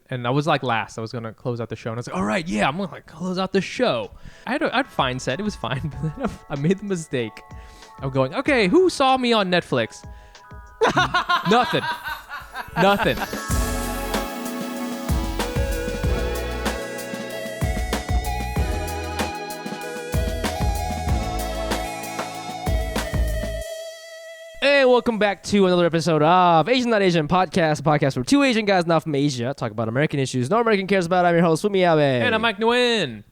And I was like last. I was going to close out the show. And I was like, all right, yeah, I'm going to like close out the show. I had a fine set. It was fine. But then I made the mistake of going, okay, who saw me on Netflix? Nothing. Nothing. Hey, welcome back to another episode of Asian Not Asian Podcast, a podcast where two Asian guys not from Asia talk about American issues no American cares about. I'm your host, Fumi. And I'm NGUYEN.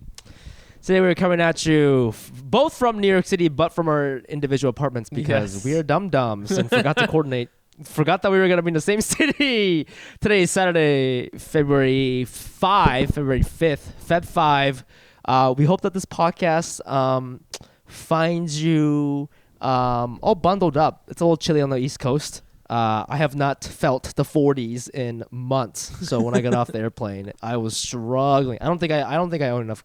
Today we're coming at you both from New York City, but from our individual apartments because we are dum-dums and forgot to coordinate. Forgot that we were going to be in the same city. Today is Saturday, February 5th, Feb 5. We hope that this podcast finds you all bundled up. It's a little chilly on the East Coast. I have not felt the 40s in months. So when I got off the airplane, I was struggling. I don't think I own enough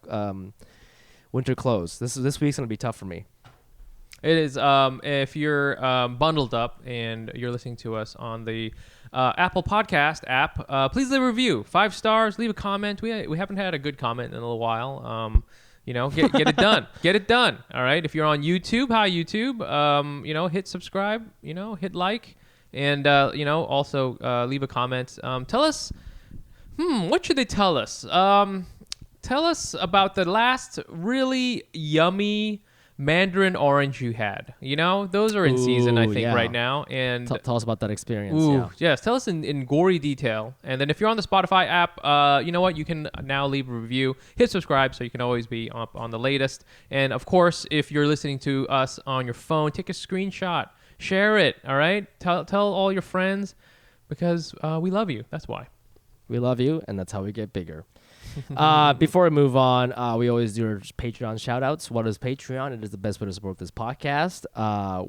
winter clothes. This week's gonna be tough for me. It is. If you're bundled up and you're listening to us on the Apple Podcast app, please leave a review. 5 stars. Leave a comment. We haven't had a good comment in a little while. You know, get it done. Get it done. All right. If you're on YouTube, hi YouTube. You know, hit subscribe. You know, hit like, and you know, also leave a comment. Tell us. What should they tell us? Tell us about the last really yummy mandarin orange you had. You know, those are in season, I think, right now. And tell us about that experience. Yes, tell us in gory detail. And then if you're on the Spotify app, you know what? You can now leave a review, hit subscribe, so you can always be up on the latest. And of course, if you're listening to us on your phone, take a screenshot, share it. All right, tell all your friends because we love you. That's why. We love you, and that's how we get bigger. Before we move on, we always do our Patreon shout-outs. What is Patreon? It is the best way to support this podcast.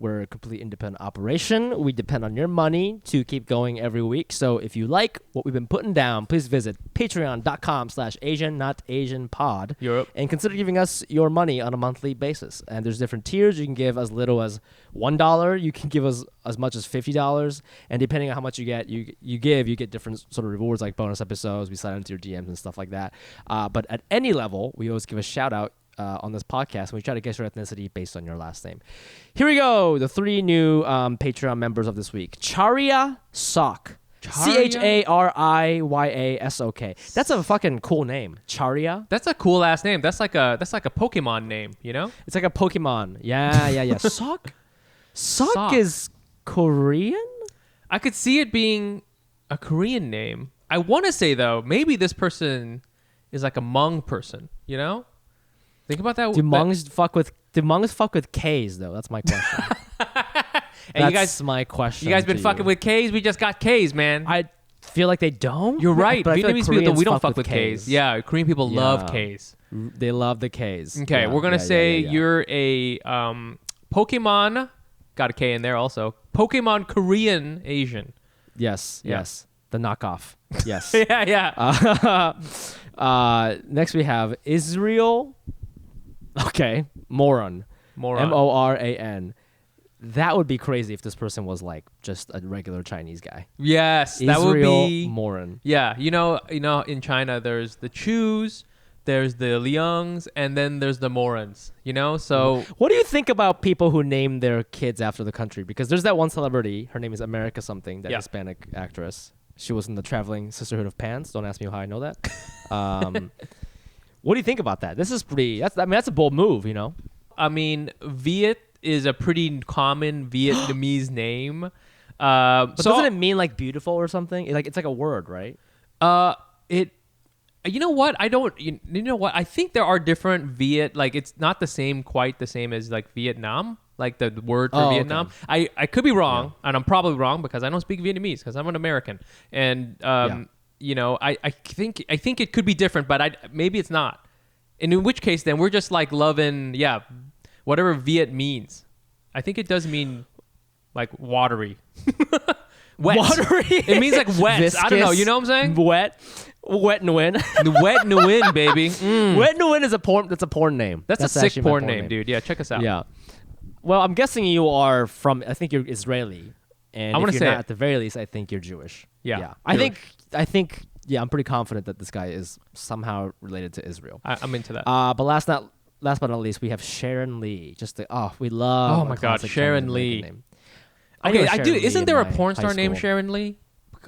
We're a complete independent operation. We depend on your money to keep going every week. So if you like what we've been putting down, please visit patreon.com/AsianNotAsianPod Europe. And consider giving us your money on a monthly basis. And there's different tiers. You can give as little as $1. You can give us as much as $50. And depending on how much you get, you get different sort of rewards like bonus episodes. We slide into your DMs and stuff like that. But at any level, we always give a shout out on this podcast, and we try to guess your ethnicity based on your last name. Here we go. The 3 new Patreon members of this week. Charia Sok. CHARIYASOK. That's a fucking cool name. Charia. That's a cool ass name. That's like a Pokemon name, you know? It's like a Pokemon. Yeah. Sok? Sok is Korean? I could see it being a Korean name. I want to say though, maybe this person is like a Hmong person, you know? Think about that. Do Hmongs fuck with K's though? That's my question. That's my question. You guys been fucking with K's? We just got K's, man. I feel like they don't. You're right. But Vietnamese like people, we don't fuck with K's. Yeah, Korean people love K's. They love the K's. Okay, we're gonna say you're a Pokemon. Got a K in there also. Pokemon Korean Asian. Yes. The knockoff. Yes. yeah. Next we have Israel. Okay. Moran. Moran. That would be crazy if this person was like just a regular Chinese guy. Yes. Israel that would be Moran. Yeah. You know, in China there's the Chus, there's the Liangs, and then there's the Morans, you know? So what do you think about people who name their kids after the country? Because there's that one celebrity, her name is America something, that Hispanic actress. She was in the Traveling Sisterhood of Pants. Don't ask me how I know that. What do you think about that? This is that's a bold move, you know? I mean, Viet is a pretty common Vietnamese name. But doesn't it mean like beautiful or something? It's like a word, right? You know what? You know what? I think there are different Viet. Like it's not quite the same as like Vietnam. Like the word for Vietnam. Okay. I could be wrong, and I'm probably wrong because I don't speak Vietnamese because I'm an American. And you know, I think it could be different, but maybe it's not. And in which case, then we're just like loving whatever Viet means. I think it does mean like watery. Wet. Watery. It means like wet. Viscous, I don't know. You know what I'm saying? Wet Nguyen. Wet Nguyen, baby. Wet Nguyen is a porn. That's a porn name. That's a sick porn name, dude. Yeah, check us out. Yeah. Well, I'm guessing you are from. I think you're Israeli, and if you're not, at the very least, I think you're Jewish. Yeah. I think I'm pretty confident that this guy is somehow related to Israel. I'm into that. But last but not least, we have Sharon Lee. We love. Oh my God, Sharon Lee. Name. Okay, I do. Isn't there a porn star named Sharon Lee?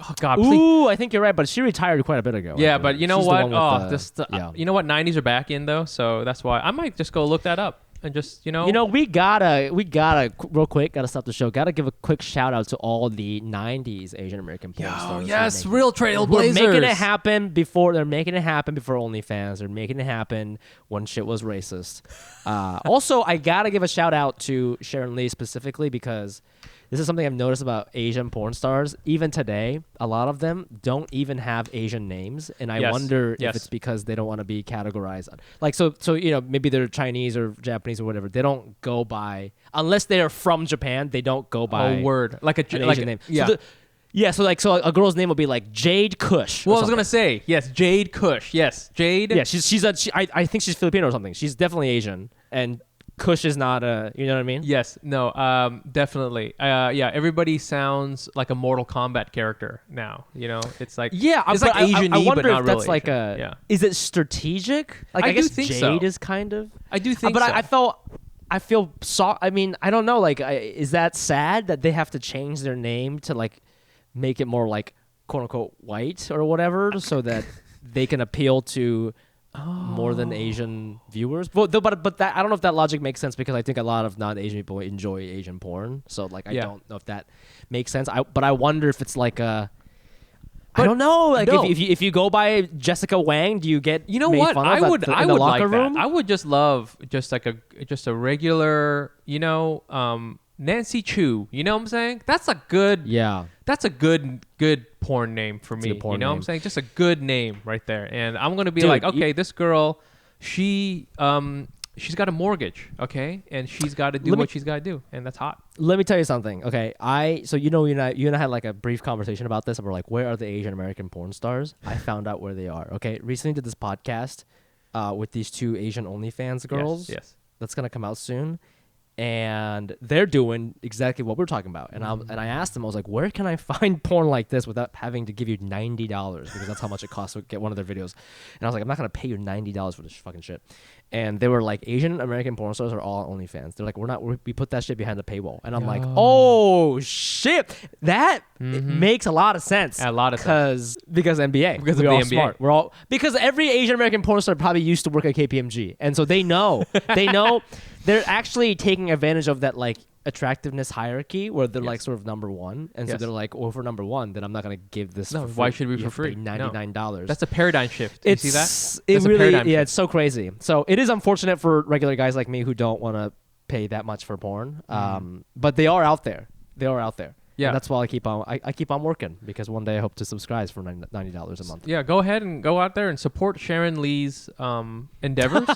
Oh God, please. Ooh, I think you're right, but she retired quite a bit ago. Yeah, but you know She's what? Yeah. You know what? 90s are back in though, so that's why I might just go look that up and just we gotta real quick. Gotta stop the show. Gotta give a quick shout out to all the '90s Asian American porn stars. Yes, real trailblazers. They're making it happen before OnlyFans. They're making it happen when shit was racist. Also, I gotta give a shout out to Sharon Lee specifically because this is something I've noticed about Asian porn stars. Even today, a lot of them don't even have Asian names, and I wonder if it's because they don't want to be categorized. Like so maybe they're Chinese or Japanese or whatever. They don't go by unless they are from Japan. They don't go by like an Asian name. Yeah. So a girl's name will be like Jade Kush. Well, I was gonna say yes, Jade Kush. Yes, Jade. Yeah, I think she's Filipino or something. She's definitely Asian, and Kush is not you know what I mean? Yes. No. Definitely. Yeah. Everybody sounds like a Mortal Kombat character now. It's like it's like Asian-y, I wonder but not if that's really like Asian. Yeah. Is it strategic? Like I do guess think Jade so. is kind of. I do think. But so. I feel I mean, I don't know. Like, is that sad that they have to change their name to like make it more like quote unquote white or whatever, so that they can appeal to more than Asian viewers? But that I don't know if that logic makes sense because I think a lot of non-Asian people enjoy Asian porn. So like I don't know if that makes sense. But I wonder if it's like a. I don't know. Like if you go by Jessica Wang, do you get made fun of I would like room? that. I would just love just a regular Nancy Chu. You know what I'm saying? That's a good That's a good porn name for me. What I'm saying? Just a good name right there. And I'm gonna be this girl, she's got a mortgage, okay, and she's got to do what she's got to do, and that's hot. Let me tell you something, okay? You and I had like a brief conversation about this. And we're like, where are the Asian American porn stars? I found out where they are. Okay, recently did this podcast with these two Asian OnlyFans girls. Yes. That's gonna come out soon. And they're doing exactly what we're talking about. And I asked them, I was like, where can I find porn like this without having to give you $90? Because that's how much it costs to get one of their videos. And I was like, I'm not going to pay you $90 for this fucking shit. And they were like, Asian American porn stars are all OnlyFans. They're like, we put that shit behind the paywall. And I'm like, oh shit. That makes a lot of sense. A lot of sense. Because NBA. Because we're all NBA. Smart. Because every Asian American porn star probably used to work at KPMG. And so they know. They're actually taking advantage of that like attractiveness hierarchy where they're like sort of number one, and so they're like, well, if we're number one, then I'm not gonna give this. No, for free. why should we you for free? $99. That's a paradigm shift. You see that? It really, it's so crazy. So it is unfortunate for regular guys like me who don't want to pay that much for porn. But they are out there. Yeah, and that's why I keep on working, because one day I hope to subscribe for $90 a month. Yeah, go ahead and go out there and support Sharon Lee's endeavors.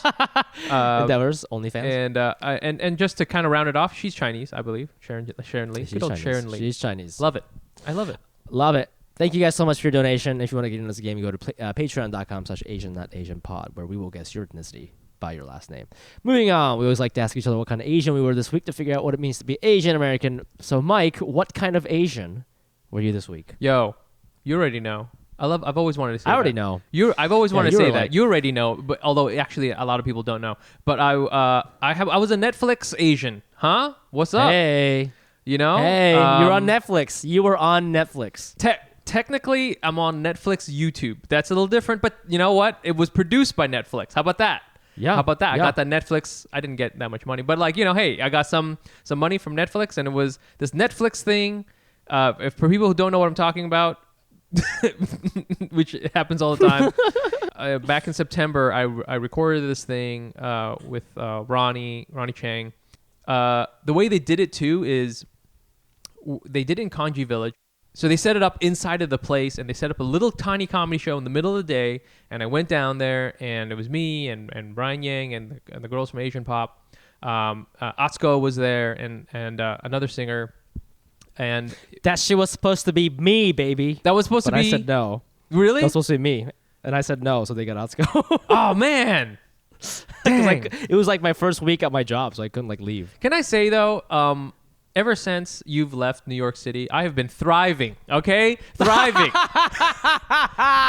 OnlyFans. And just to kind of round it off, she's Chinese, I believe. Sharon Lee. Good old Sharon Lee. She's Chinese. Love it. I love it. Love it. Thank you guys so much for your donation. If you want to get into this game, you go to patreon.com/Asian.AsianPod, where we will guess your ethnicity by your last name. Moving on, we always like to ask each other what kind of Asian we were this week to figure out what it means to be Asian American. So, Mike, what kind of Asian were you this week? Yo, you already know. I've always wanted to say. I already know. I've always wanted to say that. You already know, but although actually a lot of people don't know. But I was a Netflix Asian, huh? What's up? Hey, you know? Hey, you're on Netflix. You were on Netflix. Technically, I'm on Netflix YouTube. That's a little different, but you know what? It was produced by Netflix. How about that? Yeah. How about that? Yeah. I got that Netflix. I didn't get that much money, but hey, I got some money from Netflix, and it was this Netflix thing. If for people who don't know what I'm talking about, which happens all the time, back in September, I recorded this thing with Ronnie Chang. The way they did it too is they did it in Kanji Village. So they set it up inside of the place, and they set up a little tiny comedy show in the middle of the day. And I went down there, and it was me and Brian Yang and the girls from Asian Pop. Atsuko was there, and another singer. And that shit was supposed to be me, baby. That was supposed to be. I said no. Really? That was supposed to be me, and I said no, so they got Atsuko. Oh man, dang. It was like my first week at my job, so I couldn't leave. Can I say though? ever since you've left New York City, I have been thriving. Okay, thriving,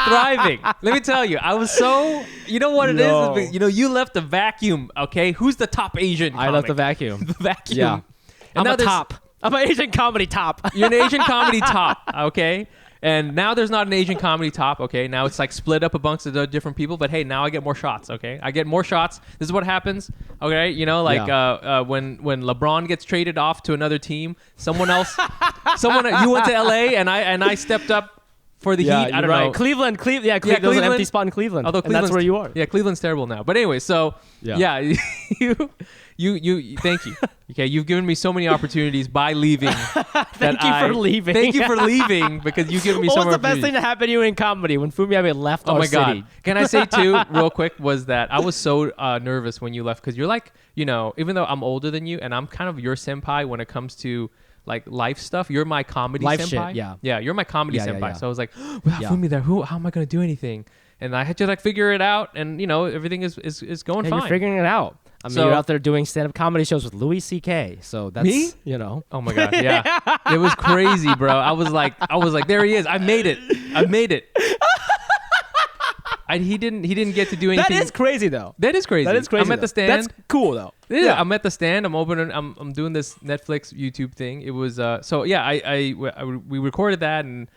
thriving. Let me tell you, I was so. You know what it is? You know, you left the vacuum. Okay, who's the top Asian comic? I left the vacuum. The vacuum. Yeah. And I'm now a top. I'm an Asian comedy top. You're an Asian comedy top. Okay. And now there's not an Asian comedy top, okay? Now it's like split up amongst the different people, but hey, now I get more shots, okay? I get more shots. This is what happens, okay? You know, like when LeBron gets traded off to another team, you went to LA and I stepped up for the Heat. I don't know. Cleveland. There's an empty spot in Cleveland. Although and that's where you are. Yeah, Cleveland's terrible now. But anyway, so you thank you. Okay, you've given me so many opportunities by leaving. Thank you for leaving. Thank you for leaving because you've given me so What much. was the best thing to happen to you in comedy when Fumi Abe left our city? God. Can I say too, real quick, was that I was so nervous when you left because you're like, you know, even though I'm older than you and I'm kind of your senpai when it comes to like life stuff, you're my comedy life senpai. Shit, yeah. Yeah, you're my comedy senpai. Yeah. So I was like, without Fumi there, how am I going to do anything? And I had to like figure it out, and you know, everything is going fine. You're figuring it out. I mean, you're out there doing stand-up comedy shows with Louis C.K. So that's me? You know. Oh my God, yeah. It was crazy, bro. I was like, there he is. I made it. He didn't get to do anything. That is crazy, though. That is crazy. I'm at the stand. That's cool, though. Yeah, I'm at the stand. I'm opening. I'm doing this Netflix YouTube thing. It was so yeah. We recorded that and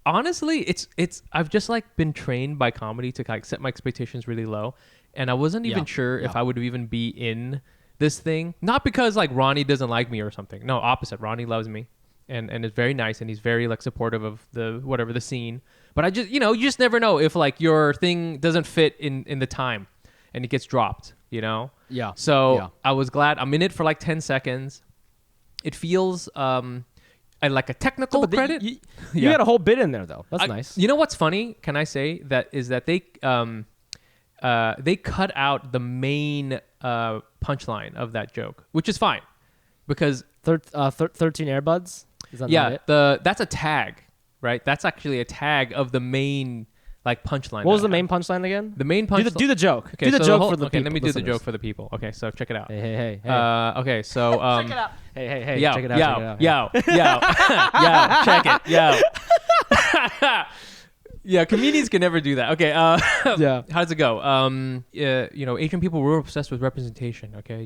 honestly, it's I've just like been trained by comedy to like set my expectations really low, and I wasn't even sure if I would even be in this thing. Not because like Ronnie doesn't like me or something. No, opposite. Ronnie loves me, and is very nice, and he's very like supportive of the scene. But I just you just never know if like your thing doesn't fit in the time, and it gets dropped. You know. Yeah. So I was glad. I'm in it for like 10 seconds. It feels like a technical credit. You had a whole bit in there, though. That's nice. You know what's funny? Can I say that they cut out the main punchline of that joke, which is fine because 13 Airbuds. Is that not it? That's a tag, right? That's actually a tag of the main like punchline. What was the main punchline again? The main punchline. Do the joke. Okay, do the joke for the people. Okay, let me do listeners. the joke for the people. Okay, so check it out. Hey. Okay, so check it out. Hey. Yo, check it out. Yo, check it. Yo. Yeah, comedians can never do that. Okay, how does it go? Asian people were obsessed with representation. Okay,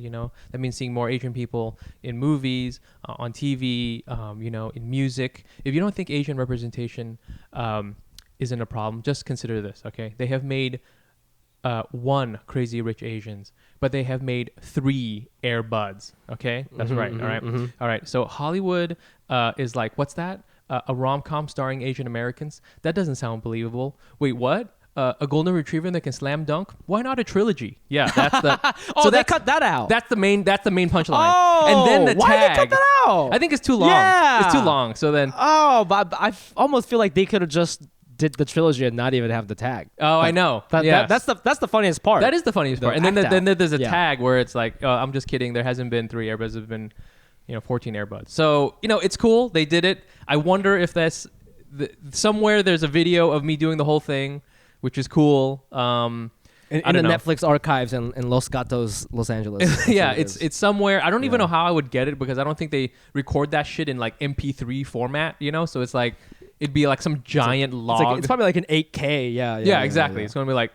that means seeing more Asian people in movies, on TV, in music. If you don't think Asian representation isn't a problem, just consider this. Okay, they have made one Crazy Rich Asians, but they have made 3 Air Buds. Okay, that's right. All right, all right. So Hollywood is like, what's that? A rom-com starring Asian Americans? That doesn't sound believable. Wait, what? A golden retriever that can slam dunk? Why not a trilogy? Yeah, that's the. So they cut that out. That's the main punchline. Oh, and then the why tag. did they cut that out? I think it's too long. Yeah. It's too long. So then. Oh, but I almost feel like they could have just did the trilogy and not even have the tag. Oh, I know. That's the funniest part. That is the funniest part. And then there's a tag where it's like, I'm just kidding. There hasn't been 3 Airbuds. There's been 14 Airbuds. So, it's cool. They did it. I wonder if that's somewhere there's a video of me doing the whole thing, which is cool. In the Netflix archives in Los Gatos, Los Angeles. Yeah, it's somewhere. I don't even know how I would get it because I don't think they record that shit in like MP3 format, So it's like, it'd be like some giant log. It's probably like an 8K. Yeah, exactly. Yeah. It's going to be like,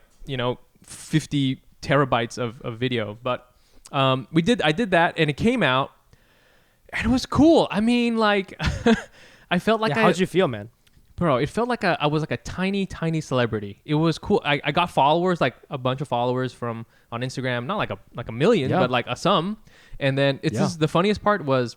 50 terabytes of video. But I did that and it came out. And it was cool. I mean, like, I felt like how'd you feel, man? Bro, it felt like I was like a tiny, tiny celebrity. It was cool. I got followers, like a bunch of followers on Instagram. Not like a million, but like some. And then just the funniest part was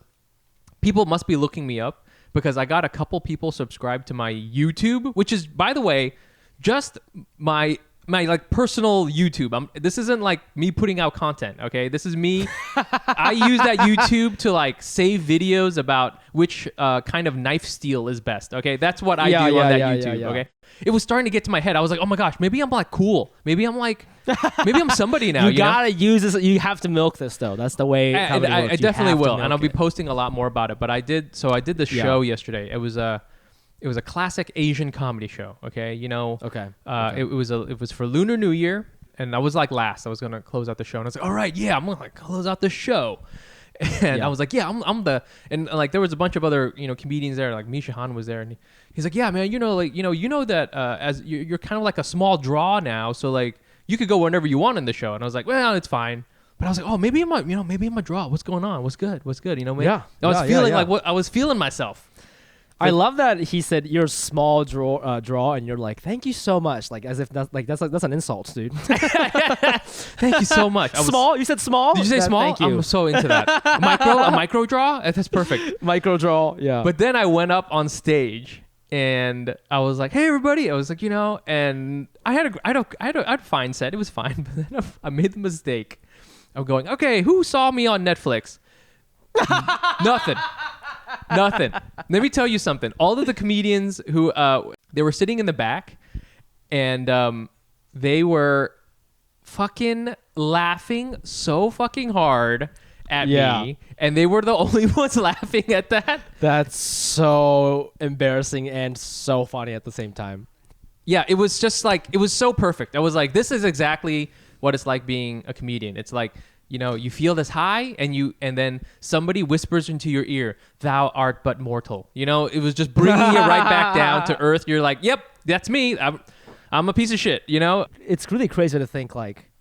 people must be looking me up because I got a couple people subscribed to my YouTube, which is, by the way, just my like personal YouTube. This isn't like me putting out content, okay? This is me. I use that YouTube to like save videos about which kind of knife steel is best, okay? That's what I do on that YouTube, okay? It was starting to get to my head. I was like, oh my gosh, maybe I'm like cool. Maybe I'm somebody now. You gotta use this. You have to milk this though. That's the way. I definitely will, and I'll be posting a lot more about it. But I did the show yesterday. It was a classic Asian comedy show. Okay, Okay. It was for Lunar New Year, and I was like last. I was gonna close out the show, and I was like, all right, yeah, I'm gonna like close out the show, And I was like, yeah, I'm the, and like there was a bunch of other, comedians there, like Misha Han was there, and he's like, yeah, man, that as you're kind of like a small draw now, so like you could go whenever you want in the show. And I was like, well, it's fine. But I was like, oh, maybe I'm a draw. What's going on? What's good? Yeah. I was feeling like what I was feeling myself. I love that he said you're a small draw, and you're like, thank you so much, like as if that's an insult, dude. Thank you so much. Small? You said small? Did you say small? Thank you. I'm so into that. A micro draw. That's perfect. Micro draw. Yeah. But then I went up on stage and I was like, hey everybody. I was like, and I had a fine set. It was fine. But then I made the mistake of going, okay, who saw me on Netflix? Nothing. Let me tell you something. All of the comedians who they were sitting in the back, and they were fucking laughing so fucking hard at me, and they were the only ones laughing at that. That's so embarrassing and so funny at the same time. Yeah, it was just like, it was so perfect. I was like, this is exactly what it's like being a comedian. It's like, you feel this high, and then somebody whispers into your ear, "Thou art but mortal." It was just bringing you right back down to earth. You're like, "Yep, that's me. I'm a piece of shit." It's really crazy to think like,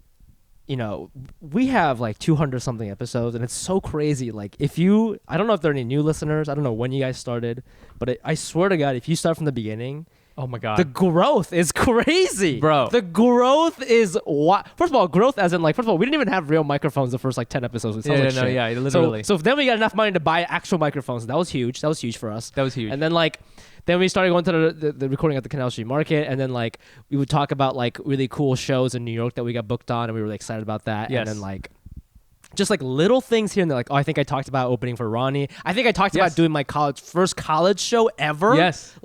we have like 200 something episodes, and it's so crazy. Like I don't know if there are any new listeners. I don't know when you guys started, but I swear to God, if you start from the beginning. Oh my God. The growth is crazy. Bro. The growth is what? First of all, growth as in like, first of all, we didn't even have real microphones the first like 10 episodes. It sounds like shit. Literally. So then we got enough money to buy actual microphones. That was huge. That was huge for us. That was huge. And then then we started going to the recording at the Canal Street Market, and then like we would talk about like really cool shows in New York that we got booked on, and we were really excited about that. Yes. And then like just like little things here and there, like, oh, I think I talked about opening for Ronnie. I think I talked about doing my first college show ever. Yes.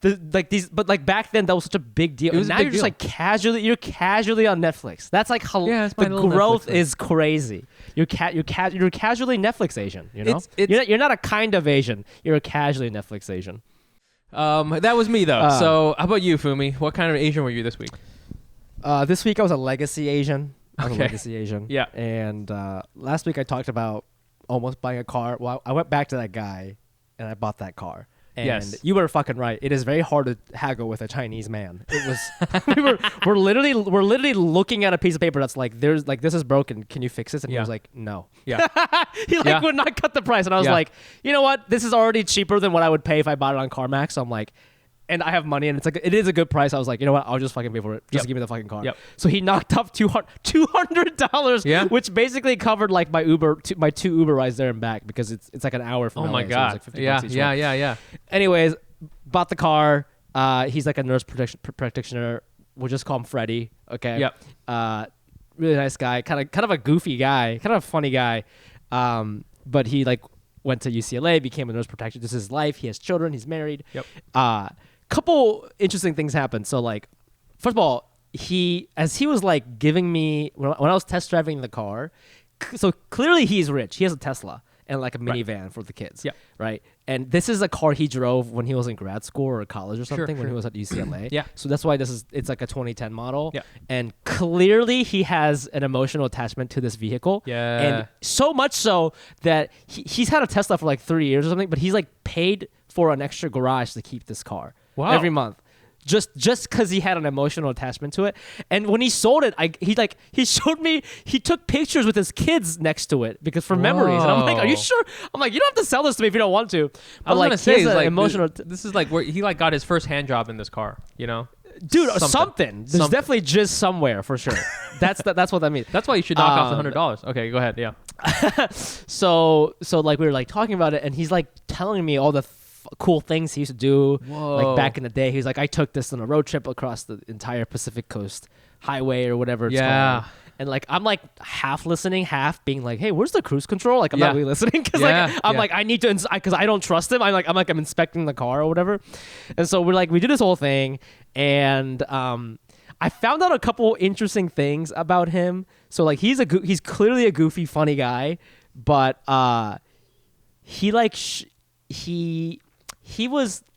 But back then that was such a big deal. It was and a now big you're just deal. like you're casually on Netflix. That's like how it's my the little growth Netflix is crazy. You're casually Netflix Asian. It's You're not a kind of Asian. You're a casually Netflix Asian. That was me though. So how about you, Fumi? What kind of Asian were you this week? This week I was a legacy Asian. Okay. Yeah. And last week I talked about almost buying a car. Well, I went back to that guy, and I bought that car. And yes. You were fucking right. It is very hard to haggle with a Chinese man. It was we're literally looking at a piece of paper that's like, there's like, this is broken. Can you fix this? And he was like, no. Yeah. He would not cut the price. And I was like, you know what? This is already cheaper than what I would pay if I bought it on CarMax. So I'm like, and I have money, and it is a good price. I was like, you know what? I'll just fucking pay for it. Just give me the fucking car. Yep. So he knocked up $200, which basically covered like my two Uber rides there and back, because it's like an hour from LA. Oh my God. So it's like $50 each way. Yeah. Anyways, bought the car. He's like a nurse practitioner. We'll just call him Freddie. Okay. Yep. Really nice guy. Kind of a goofy guy. Kind of a funny guy. But he like went to UCLA, became a nurse practitioner. This is his life. He has children. He's married. Yep. Couple interesting things happened. So like, first of all, he was like giving me when I was test driving the car. So clearly he's rich. He has a Tesla and like a minivan for the kids. Yeah. Right. And this is a car he drove when he was in grad school or college or something, when he was at UCLA. Yeah. So that's why it's like a 2010 model. Yeah. And clearly he has an emotional attachment to this vehicle. Yeah. And so much so that he's had a Tesla for like 3 years or something, but he's like paid for an extra garage to keep this car. Wow. Every month. Just because he had an emotional attachment to it. And when he sold it, he showed me, he took pictures with his kids next to it because for memories. And I'm like, are you sure? I'm like, you don't have to sell this to me if you don't want to. But I was like, gonna say, like emotional. This is like where he like got his first hand job in this car. Dude, something. There's definitely jizz somewhere for sure. That's what that means. That's why you should knock off the $100. Okay, go ahead. Yeah. So like we were like talking about it, and he's like telling me all the cool things he used to do. Whoa. Like back in the day. He's like, I took this on a road trip across the entire Pacific Coast Highway or whatever it's called. And like, I'm like half listening, half being like, hey, where's the cruise control? Like, I'm not really listening because like I need to, because I don't trust him. I'm inspecting the car or whatever. And so we do this whole thing, and I found out a couple interesting things about him. So like, he's clearly a goofy, funny guy, but he was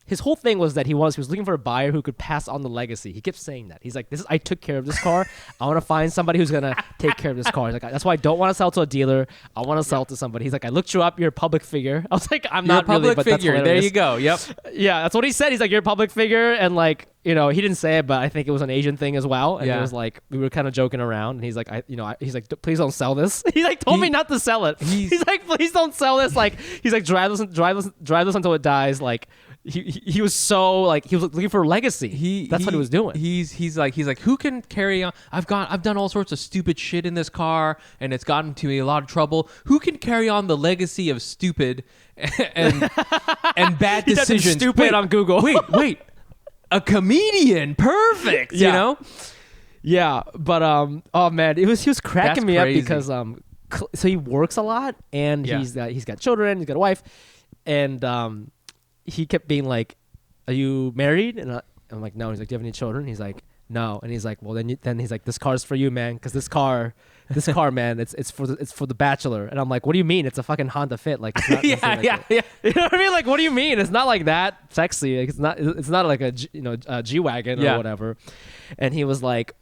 his whole thing was that he was looking for a buyer who could pass on the legacy. He kept saying that. He's like, I took care of this car. I want to find somebody who's going to take care of this car. He's like, that's why I don't want to sell to a dealer. I want to sell to somebody. He's like, I looked you up. You're a public figure. I was like, I'm not really, but that's hilarious. There you go. Yep. Yeah, that's what he said. He's like, you're a public figure. And like, he didn't say it, but I think it was an Asian thing as well. And it was like, we were kind of joking around. And he's like, he's like, please don't sell this. He like told me not to sell it. He's like, please don't sell this. Like, he's like, drive this until it dies. Like, he was so like he was looking for a legacy. That's what he was doing. He's like who can carry on? I've done all sorts of stupid shit in this car, and it's gotten to me a lot of trouble. Who can carry on the legacy of stupid and bad decisions? Stupid on Google. Wait, a comedian, perfect. Yeah. You know? Yeah, but oh man, he was cracking me crazy. up because so he works a lot and he's got children, he's got a wife, and he kept being like, "Are you married?" And I'm like, "No." He's like, "Do you have any children?" He's like, "No." And he's like, "Well, then he's like, this car's for you, man, because this car, man, it's for the bachelor." And I'm like, "What do you mean? It's a fucking Honda Fit, like." It's not yeah. You know what I mean? Like, what do you mean? It's not like that sexy. Like, it's not like a G-Wagon or whatever. And he was like,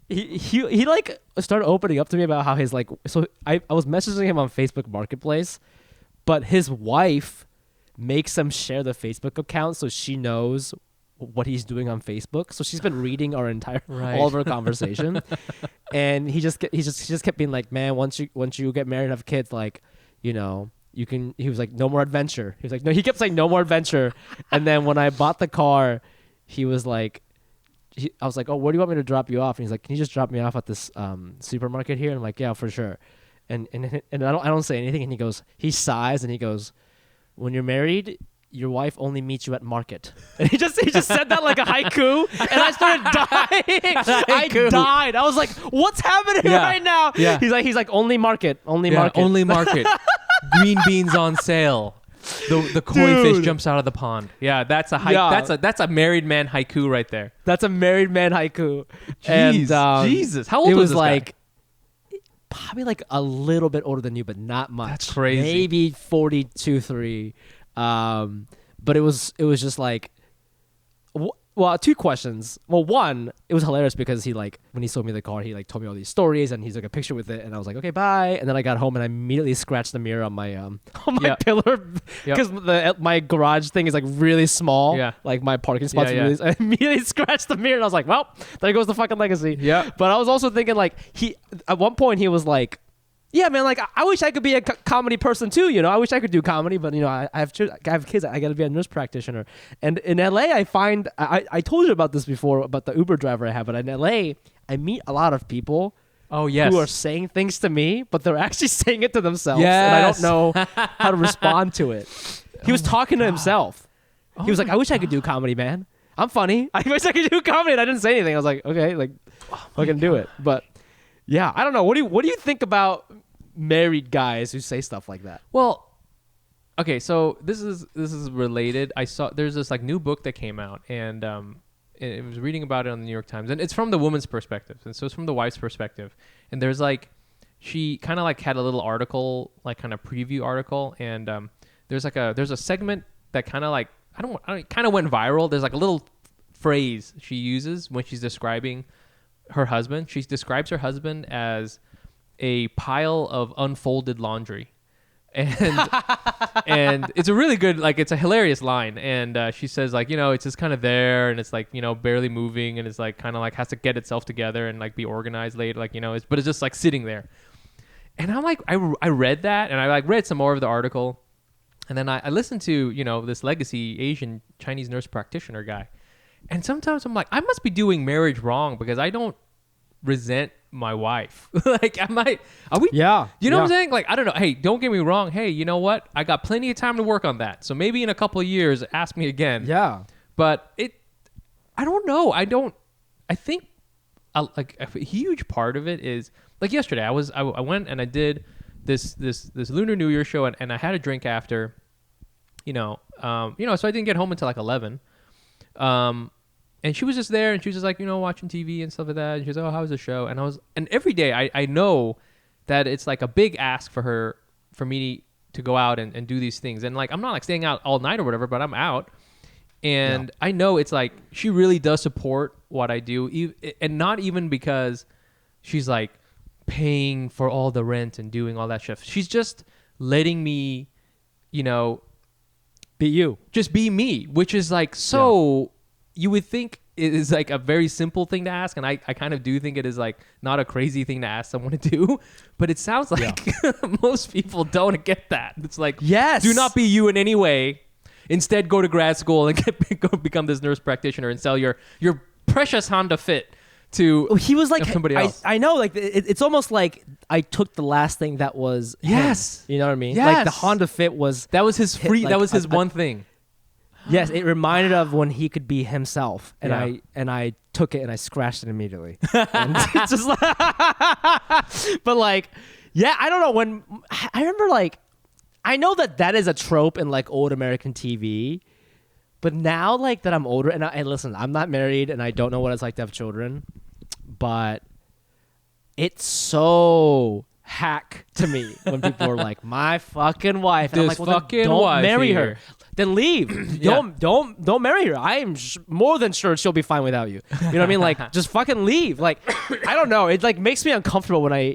he like started opening up to me about how his like. So I was messaging him on Facebook Marketplace, but his wife makes him share the Facebook account so she knows what he's doing on Facebook. So she's been reading our entire all of our conversation, and he just kept being like, "Man, once you get married and have kids, like, you can." He was like, "No more adventure." He was like, "No." He kept saying, "No more adventure," and then when I bought the car, he was like, I was like, "Oh, where do you want me to drop you off?" And he's like, "Can you just drop me off at this supermarket here?" And I'm like, "Yeah, for sure." And I don't say anything, and he sighs and he goes, "When you're married, your wife only meets you at market." And he just said that like a haiku, and I started dying. I died. I was like, "What's happening right now?" Yeah. He's like only market. Only market. Green beans on sale. The koi fish jumps out of the pond. Yeah, that's a that's a married man haiku right there. That's a married man haiku. Jeez, and, Jesus, how old was this like, guy? Probably like a little bit older than you, but not much. That's crazy. Maybe 42, 3. But it was just like, well, two questions. Well, one, it was hilarious because he like, when he sold me the car, he like told me all these stories and he's like a picture with it, and I was like, okay, bye. And then I got home and I immediately scratched the mirror on my pillar because my garage thing is like really small. Yeah. Like my parking spot's really. I immediately scratched the mirror and I was like, well, there goes the fucking legacy. Yeah. But I was also thinking like at one point he was like, yeah, man, like I wish I could be a comedy person too, I wish I could do comedy, but I have kids, I got to be a nurse practitioner. And in LA, I find I told you about this before about the Uber driver I have, but in LA, I meet a lot of people who are saying things to me, but they're actually saying it to themselves, and I don't know how to respond to it. He was talking to himself. He was like, I wish I could do comedy, man. I'm funny. I wish I could do comedy, and I didn't say anything. I was like, okay, like I can do it. But yeah, I don't know. What do you think about married guys who say stuff like that? Well, okay, so this is related. I saw there's this like new book that came out, and it was reading about it on the New York Times, and it's from the woman's perspective, and so it's from the wife's perspective. And there's like, she kind of like had a little article, like kind of preview article, and there's a segment that kind of like kind of went viral. There's like a little phrase she uses when she's describing her husband. She describes her husband as a pile of unfolded laundry, and it's a really good, like, it's a hilarious line. And she says like, it's just kind of there, and it's like, barely moving, and it's like kind of like has to get itself together and like be organized later, like, but it's just like sitting there. And I'm like, I read that, and I like read some more of the article, and then I listened to this legacy Asian Chinese nurse practitioner guy, and sometimes I'm like, I must be doing marriage wrong because I don't resent my wife. Like, are we? Yeah. You know what I'm saying? Like, I don't know. Hey, don't get me wrong. Hey, you know what? I got plenty of time to work on that. So maybe in a couple of years, ask me again. Yeah. But I don't know. I think like a huge part of it is like yesterday I went and I did this Lunar New Year show, and I had a drink after, so I didn't get home until like 11. And she was just there, and she was just like, watching TV and stuff like that. And she was like, "Oh, how was the show?" And every day I know that it's like a big ask for me to go out and do these things. And like, I'm not like staying out all night or whatever, but I'm out. And I know it's like she really does support what I do, and not even because she's like paying for all the rent and doing all that stuff. She's just letting me, you know, be you, just be me, which is like you would think it is like a very simple thing to ask, and I kind of do think it is like not a crazy thing to ask someone to do, but it sounds like most people don't get that. It's like, do not be you in any way. Instead, go to grad school and go become this nurse practitioner and sell your precious Honda Fit to he was like somebody else. I know, like it's almost like I took the last thing that was him. You know what I mean? Like the Honda Fit was his free. Like, that was his one thing. Yes, it reminded of when he could be himself, and I took it and I scratched it immediately. And it's just like, but like, I don't know when I remember like. I know that is a trope in like old American TV, but now like that I'm older and listen, I'm not married and I don't know what it's like to have children, but it's so hack to me when people are like, my fucking wife, and I'm like, well, then don't marry her, then leave. Don't marry her. I am more than sure she'll be fine without you. You know what I mean? Like, just fucking leave. Like, I don't know. It like makes me uncomfortable when I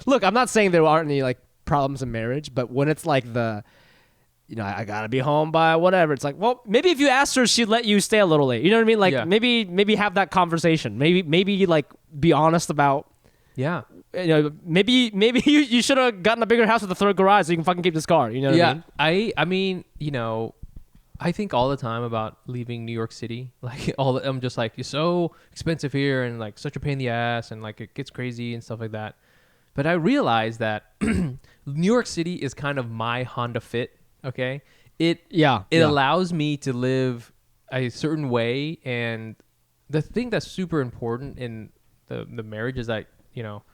look. I'm not saying there aren't any like problems in marriage, but when it's like I gotta be home by whatever, it's like, well, maybe if you asked her, she'd let you stay a little late. You know what I mean? Like maybe have that conversation. Maybe like be honest about. Yeah. You know, maybe you should have gotten a bigger house with a third garage so you can fucking keep this car. You know what I mean? I mean, you know, I think all the time about leaving New York City. Like I'm just like, you're so expensive here and like such a pain in the ass and like it gets crazy and stuff like that. But I realized that New York City is kind of my Honda Fit, okay? It allows me to live a certain way, and the thing that's super important in the marriage is that, you know,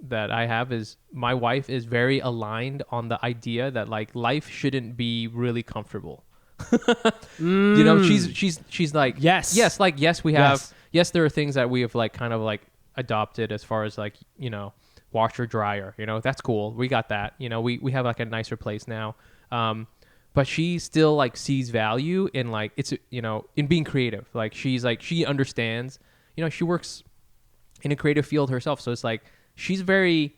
that I have is my wife is very aligned on the idea that like life shouldn't be really comfortable. You know, she's like, yes, we have, there are things that we have like kind of like adopted as far as like, you know, washer dryer, you know, that's cool, we got that, you know, we have like a nicer place now, but she still like sees value in like, it's, you know, in being creative. Like she's like, she understands, you know, she works in a creative field herself, so it's like she's very,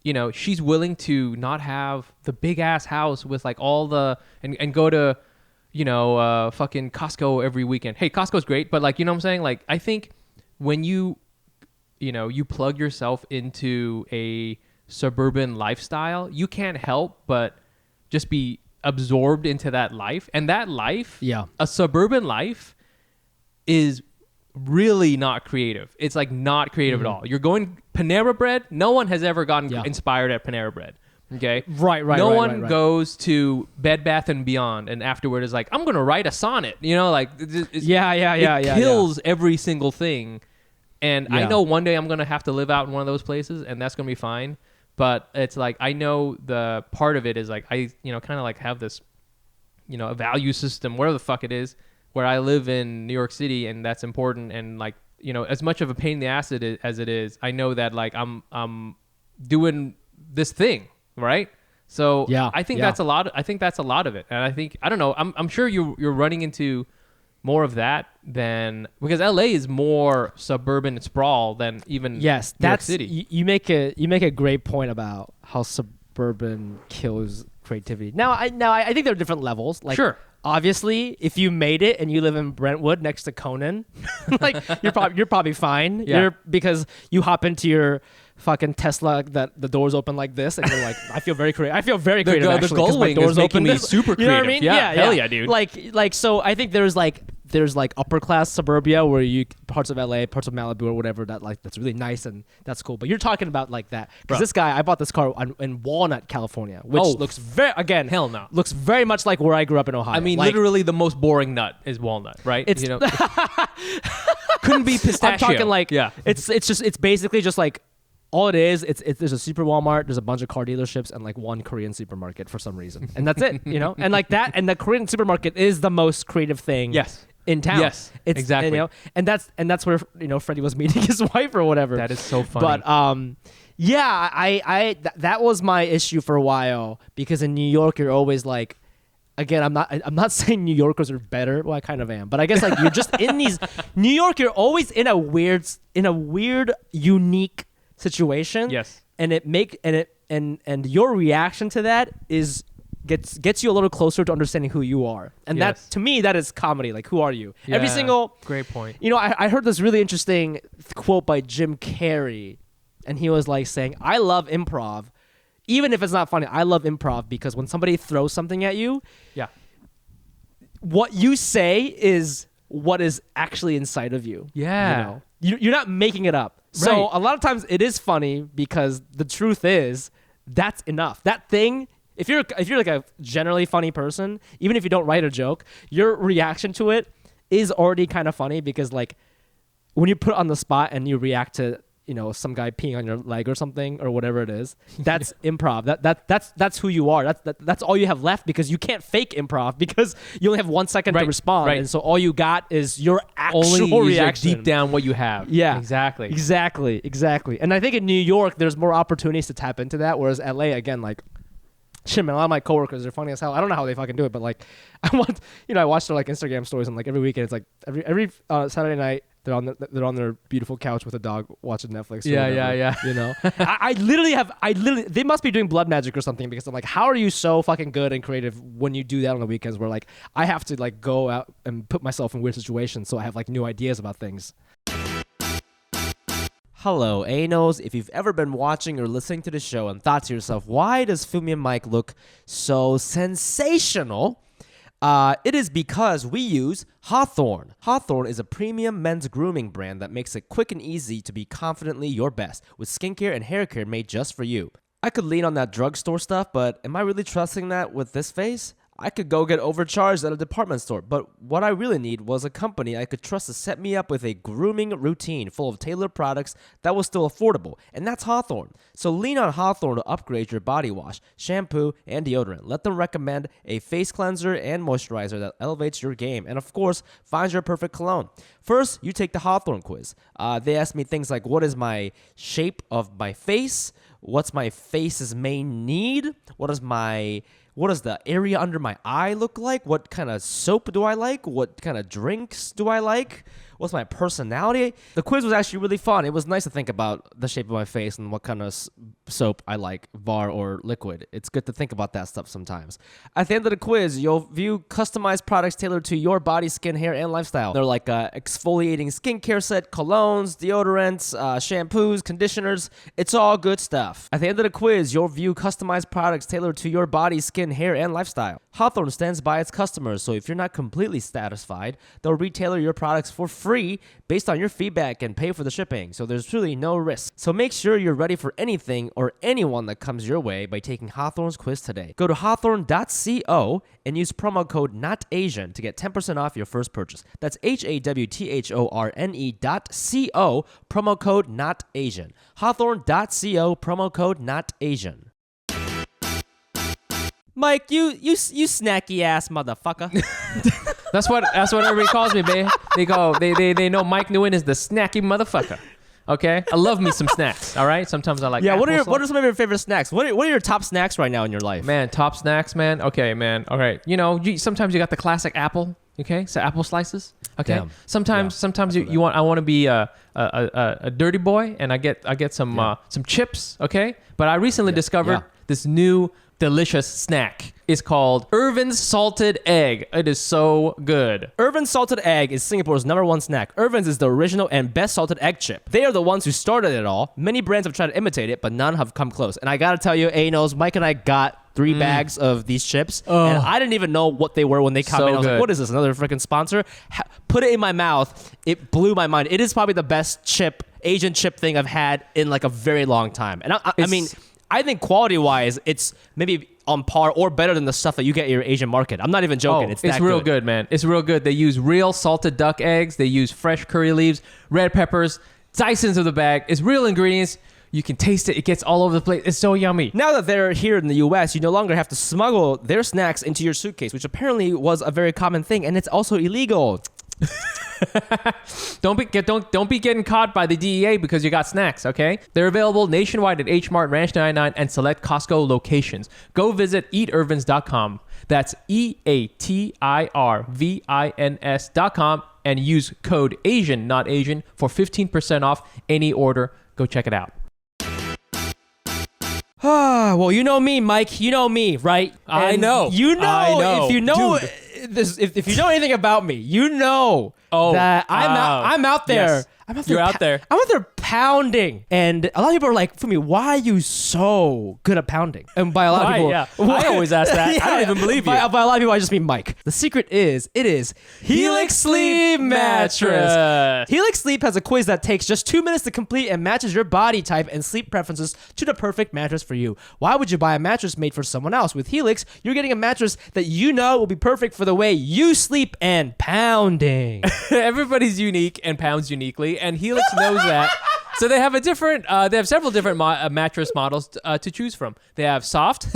you know, she's willing to not have the big ass house with like all the and go to, you know, fucking Costco every weekend. Hey, Costco's great, but like, you know what I'm saying, like I think when you know, you plug yourself into a suburban lifestyle, you can't help but just be absorbed into that life. And that life, a suburban life, is really not creative. It's like not creative at all. You're going Panera Bread. No one has ever gotten inspired at Panera Bread. Okay. Right. No one goes to Bed Bath and Beyond and afterward is like, I'm going to write a sonnet. You know, like, it kills every single thing. And I know one day I'm going to have to live out in one of those places, and that's going to be fine. But it's like, I know the part of it is like, I, you know, kind of like have this, you know, a value system, whatever the fuck it is, where I live in New York City, and that's important. And like, you know, as much of a pain in the ass as it is, I know that like I'm doing this thing, right? So I think that's a lot. I think that's a lot of it. And I think, I don't know, I'm sure you're running into more of that than, because LA is more suburban sprawl than even New York City. You make a great point about how suburban kills creativity. Now I think there are different levels. Like, sure. Obviously, if you made it and you live in Brentwood next to Conan, like you're probably fine. Because you hop into your fucking Tesla that the doors open like this, and you're like, I feel very creative. The Gullwing is making me super creative. You know what I mean? Yeah, hell yeah, dude. Like so I think there's like upper class suburbia where you parts of LA, parts of Malibu or whatever that's really nice and that's cool. But you're talking about like that, because this guy, I bought this car in Walnut, California, which looks hell no, looks very much like where I grew up in Ohio. I mean, like, literally the most boring nut is walnut, right? It's, you know, couldn't be pistachio. I'm talking like it's basically just like, all it is, there's a super Walmart, there's a bunch of car dealerships, and like one Korean supermarket for some reason, and that's it, you know. And like that, and the Korean supermarket is the most creative thing. In town. Yes, it's, exactly. You know, and that's where, you know, Freddie was meeting his wife or whatever. That is so funny. But that was my issue for a while, because in New York you're always like, again, I'm not saying New Yorkers are better. Well, I kind of am, but I guess like you're just in these New York. You're always in a weird, unique situation. Yes. And and your reaction to that gets you a little closer to understanding who you are. And that, to me, that is comedy. Like, who are you? Yeah, Every single... Great point. You know, I heard this really interesting quote by Jim Carrey, and he was like saying, I love improv. Even if it's not funny, I love improv because when somebody throws something at you, yeah, what you say is what is actually inside of you. Yeah. You know? You're not making it up. So Right. a lot of times it is funny because the truth is that's enough. That thing... If you're like a generally funny person, even if you don't write a joke, your reaction to it is already kind of funny because like when you put it on the spot and you react to, you know, some guy peeing on your leg or something or whatever it is, that's improv. That's who you are. That's all you have left because you can't fake improv because you only have 1 second to respond, and so all you got is your actual reaction. Deep down what you have. Yeah, exactly. And I think in New York there's more opportunities to tap into that, whereas LA again like. Shit, man, a lot of my coworkers are funny as hell. I don't know how they fucking do it, but like, I watch their like Instagram stories and like every weekend it's like every Saturday night they're on their beautiful couch with a dog watching Netflix. Yeah. You know, I literally they must be doing blood magic or something because I'm like, how are you so fucking good and creative when you do that on the weekends? Where like I have to like go out and put myself in weird situations so I have like new ideas about things. Hello, Anos. If you've ever been watching or listening to the show and thought to yourself, why does Fumi and Mike look so sensational? It is because we use Hawthorne. Hawthorne is a premium men's grooming brand that makes it quick and easy to be confidently your best, with skincare and hair care made just for you. I could lean on that drugstore stuff, but am I really trusting that with this face? I could go get overcharged at a department store, but what I really need was a company I could trust to set me up with a grooming routine full of tailored products that was still affordable, and that's Hawthorne. So lean on Hawthorne to upgrade your body wash, shampoo, and deodorant. Let them recommend a face cleanser and moisturizer that elevates your game, and of course, finds your perfect cologne. First, you take the Hawthorne quiz. They ask me things like, what is my shape of my face? What's my face's main need? What does the area under my eye look like? What kind of soap do I like? What kind of drinks do I like? What's my personality? The quiz was actually really fun. It was nice to think about the shape of my face and what kind of soap I like, bar or liquid. It's good to think about that stuff sometimes. At the end of the quiz, you'll view customized products tailored to your body, skin, hair, and lifestyle. They're like exfoliating skincare set, colognes, deodorants, shampoos, conditioners. It's all good stuff. At the end of the quiz, you'll view customized products tailored to your body, skin, hair, and lifestyle. Hawthorne stands by its customers, so if you're not completely satisfied, they'll retailer your products for free based on your feedback and pay for the shipping, so there's really no risk. So make sure you're ready for anything or anyone that comes your way by taking Hawthorne's quiz today. Go to hawthorne.co and use promo code NOTAsian to get 10% off your first purchase. That's HAWTHORNE.co, promo code NOTAsian. Hawthorne.co, promo code NOTAsian. Mike, you snacky ass motherfucker. That's what everybody calls me, babe. They know Mike Nguyen is the snacky motherfucker. Okay, I love me some snacks. All right, sometimes I like. Yeah, what are some of your favorite snacks? What are your top snacks right now in your life? Man, top snacks, man. Okay, man. All right, sometimes you got the classic apple. Okay, so apple slices. Okay, Damn. sometimes you want. I want to be a dirty boy, and I get some chips. Okay, but I recently discovered this new delicious snack. It's called Irvin's Salted Egg. It is so good. Irvin's Salted Egg is Singapore's #1 snack. Irvin's is the original and best salted egg chip. They are the ones who started it all. Many brands have tried to imitate it, but none have come close. And I gotta tell you, Anos, Mike and I got 3 bags of these chips, and I didn't even know what they were when they came in. I was like, what is this, another freaking sponsor? Put it in my mouth. It blew my mind. It is probably the best Asian chip thing I've had in like a very long time. And I mean, I think quality-wise, it's maybe on par or better than the stuff that you get in your Asian market. I'm not even joking. It's real good, man. It's real good. They use real salted duck eggs. They use fresh curry leaves, red peppers, dozens of the bag. It's real ingredients. You can taste it. It gets all over the place. It's so yummy. Now that they're here in the U.S., you no longer have to smuggle their snacks into your suitcase, which apparently was a very common thing, and it's also illegal. Don't be getting caught by the DEA because you got snacks, okay? They're available nationwide at H Mart, Ranch 99, and select Costco locations. Go visit eatirvins.com. That's EATIRVINS.com and use code ASIAN, not Asian, for 15% off any order. Go check it out. Well, you know me, Mike. You know me, right? I And know. You know. I know. If you know Dude. this, if you know anything about me, you know that I'm out there. Yes. I'm out there. You're out there. I'm out there pounding, and a lot of people are like, "Fumi, why are you so good at pounding?" And by a lot of people, Yeah. I always ask that. I don't even believe you. By a lot of people, I just mean Mike. The secret is, it is Helix Sleep Mattress. Helix Sleep has a quiz that takes just 2 minutes to complete and matches your body type and sleep preferences to the perfect mattress for you. Why would you buy a mattress made for someone else? With Helix, you're getting a mattress that you know will be perfect for the way you sleep and pounding. Everybody's unique and pounds uniquely, and Helix knows that. So they have several different mattress models to choose from. They have soft,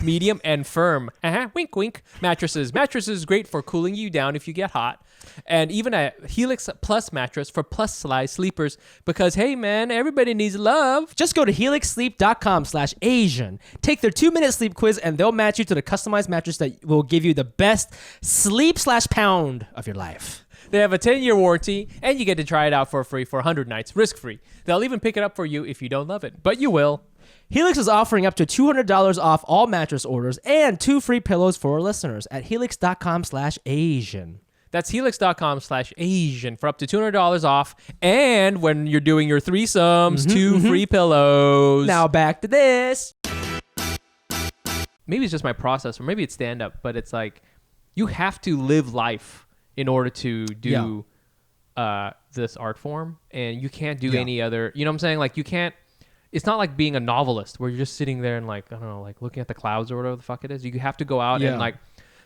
medium, and firm. Wink, wink. Mattresses. Mattresses great for cooling you down if you get hot. And even a Helix Plus mattress for plus size sleepers because, hey, man, everybody needs love. Just go to helixsleep.com/Asian. Take their 2-minute sleep quiz, and they'll match you to the customized mattress that will give you the best sleep/pound of your life. They have a 10-year warranty, and you get to try it out for free for 100 nights, risk-free. They'll even pick it up for you if you don't love it, but you will. Helix is offering up to $200 off all mattress orders and 2 free pillows for our listeners at helix.com/Asian. That's helix.com/Asian for up to $200 off. And when you're doing your threesomes, 2 free pillows. Now back to this. Maybe it's just my process, or maybe it's stand-up, but it's like you have to live life in order to do this art form, and you can't do any other, you know what I'm saying? Like you can't, it's not like being a novelist where you're just sitting there and like, I don't know, like looking at the clouds or whatever the fuck it is. You have to go out and like